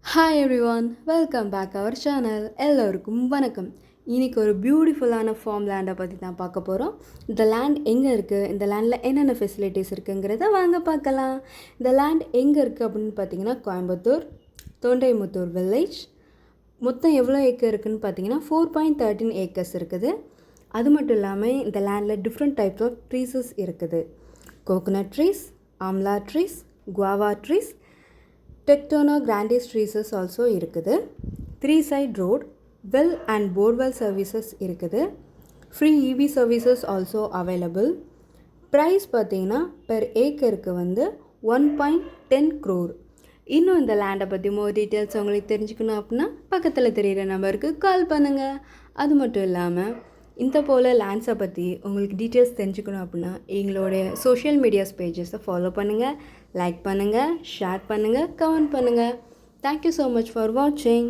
Hi everyone, welcome back our channel. எல்லோருக்கும் வணக்கம். இன்றைக்கி ஒரு பியூட்டிஃபுல்லான ஃபார்ம் லேண்டை பற்றி தான் பார்க்க போகிறோம். இந்த லேண்ட் எங்கே இருக்குது, இந்த லேண்டில் என்னென்ன ஃபெசிலிட்டிஸ் இருக்குங்கிறத வாங்க பார்க்கலாம். இந்த லேண்ட் எங்கே இருக்குது அப்படின்னு பார்த்தீங்கன்னா கோயம்புத்தூர் தொண்டைமுத்தூர் வில்லேஜ். மொத்தம் எவ்வளோ ஏக்கர் இருக்குதுன்னு பார்த்தீங்கன்னா 4.13 ஏக்கர்ஸ் இருக்குது. அது மட்டும் இல்லாமல் இந்த லேண்டில் டிஃப்ரெண்ட் டைப்ஸ் ஆஃப் ட்ரீஸஸ் இருக்குது. Coconut trees, amla trees, guava trees, tectona grandis trees also இருக்குது. 3 side road, well and borewell services இருக்குது. Free EV services also available. Price பார்த்தீங்கன்னா பெர் ஏக்கருக்கு 1.10 crore. இன்னும் இந்த லேண்டை பற்றி மோர் டீட்டெயில்ஸ் உங்களுக்கு தெரிஞ்சுக்கணும் அப்படின்னா பக்கத்தில் தெரிகிற நம்பருக்கு கால் பண்ணுங்கள். அது மட்டும் இல்லாமல் இந்த போல் லேண்ட்ஸை பற்றி உங்களுக்கு டீட்டெயில்ஸ் தெரிஞ்சுக்கணும் அப்படின்னா எங்களுடைய சோஷியல் மீடியாஸ் பேஜஸை ஃபாலோ பண்ணுங்கள், லைக் பண்ணுங்கள், ஷேர் பண்ணுங்கள், கமெண்ட் பண்ணுங்கள். தேங்க்யூ ஸோ மச் ஃபார் வாட்சிங்.